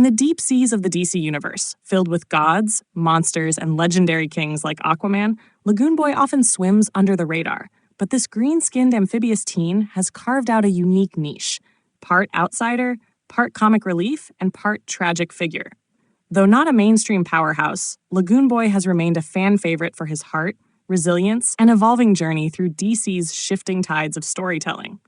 the deep seas of the DC universe, filled with gods, monsters, and legendary kings like Aquaman, Lagoon Boy often swims under the radar. But this green-skinned amphibious teen has carved out a unique niche, part outsider, part comic relief, and part tragic figure. Though not a mainstream powerhouse, Lagoon Boy has remained a fan favorite for his heart, resilience, and evolving journey through DC's shifting tides of storytelling.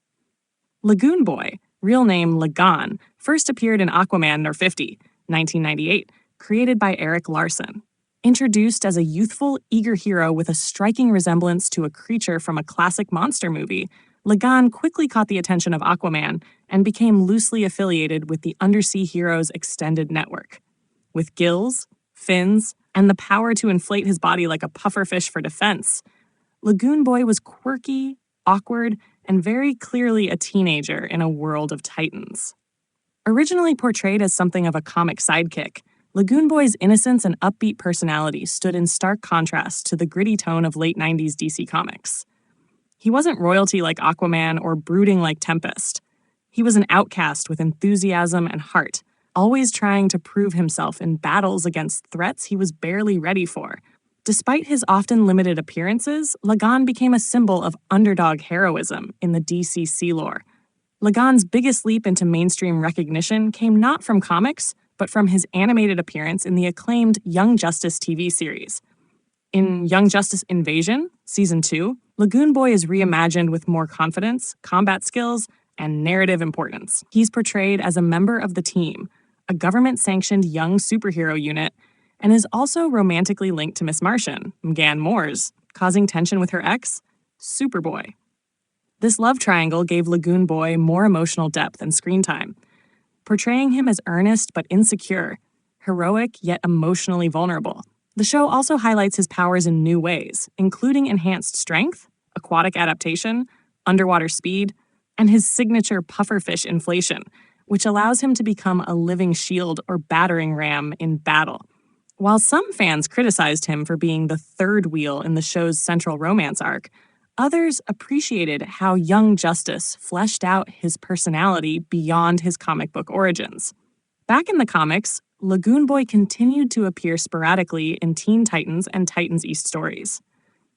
Lagoon Boy, real name Lagoon, first appeared in Aquaman No. 50, 1998, created by Eric Larson. Introduced as a youthful, eager hero with a striking resemblance to a creature from a classic monster movie, Lagoon quickly caught the attention of Aquaman and became loosely affiliated with the Undersea Heroes extended network. With gills, fins, and the power to inflate his body like a pufferfish for defense, Lagoon Boy was quirky, awkward, and very clearly a teenager in a world of titans. Originally portrayed as something of a comic sidekick, Lagoon Boy's innocence and upbeat personality stood in stark contrast to the gritty tone of late 90s DC Comics. He wasn't royalty like Aquaman or brooding like Tempest. He was an outcast with enthusiasm and heart, always trying to prove himself in battles against threats he was barely ready for. Despite his often limited appearances, Lagoon became a symbol of underdog heroism in the DC sea lore. Lagoon's biggest leap into mainstream recognition came not from comics, but from his animated appearance in the acclaimed Young Justice TV series. In Young Justice Invasion, Season 2, Lagoon Boy is reimagined with more confidence, combat skills, and narrative importance. He's portrayed as a member of the Team, a government-sanctioned young superhero unit, and is also romantically linked to Miss Martian, M'gann Moores, causing tension with her ex, Superboy. This love triangle gave Lagoon Boy more emotional depth and screen time, portraying him as earnest but insecure, heroic yet emotionally vulnerable. The show also highlights his powers in new ways, including enhanced strength, aquatic adaptation, underwater speed, and his signature pufferfish inflation, which allows him to become a living shield or battering ram in battle. While some fans criticized him for being the third wheel in the show's central romance arc, others appreciated how Young Justice fleshed out his personality beyond his comic book origins. Back in the comics, Lagoon Boy continued to appear sporadically in Teen Titans and Titans East stories.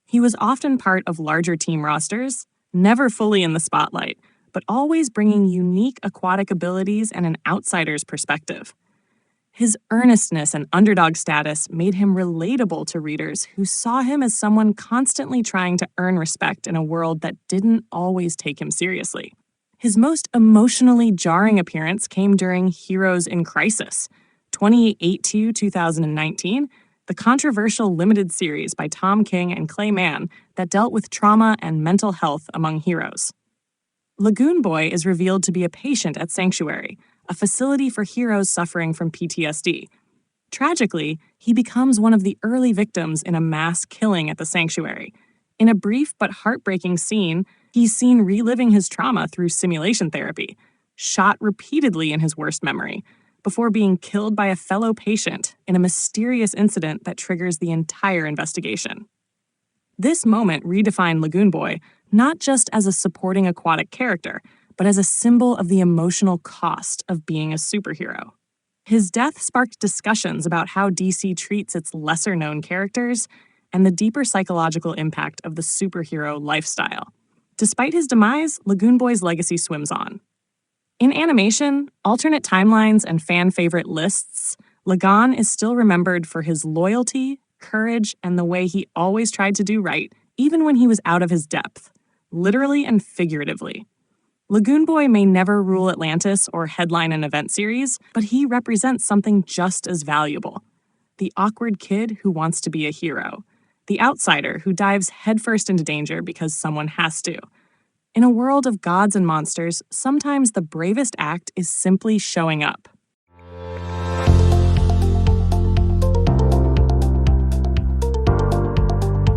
He was often part of larger team rosters, never fully in the spotlight, but always bringing unique aquatic abilities and an outsider's perspective. His earnestness and underdog status made him relatable to readers who saw him as someone constantly trying to earn respect in a world that didn't always take him seriously. His most emotionally jarring appearance came during Heroes in Crisis, 2018-2019, the controversial limited series by Tom King and Clay Mann that dealt with trauma and mental health among heroes. Lagoon Boy is revealed to be a patient at Sanctuary, a facility for heroes suffering from PTSD. Tragically, he becomes one of the early victims in a mass killing at the Sanctuary. In a brief but heartbreaking scene, he's seen reliving his trauma through simulation therapy, shot repeatedly in his worst memory, before being killed by a fellow patient in a mysterious incident that triggers the entire investigation. This moment redefined Lagoon Boy not just as a supporting aquatic character, but as a symbol of the emotional cost of being a superhero. His death sparked discussions about how DC treats its lesser-known characters and the deeper psychological impact of the superhero lifestyle. Despite his demise, Lagoon Boy's legacy swims on. In animation, alternate timelines, and fan-favorite lists, Lagoon is still remembered for his loyalty, courage, and the way he always tried to do right, even when he was out of his depth, literally and figuratively. Lagoon Boy may never rule Atlantis or headline an event series, but he represents something just as valuable. The awkward kid who wants to be a hero. The outsider who dives headfirst into danger because someone has to. In a world of gods and monsters, sometimes the bravest act is simply showing up.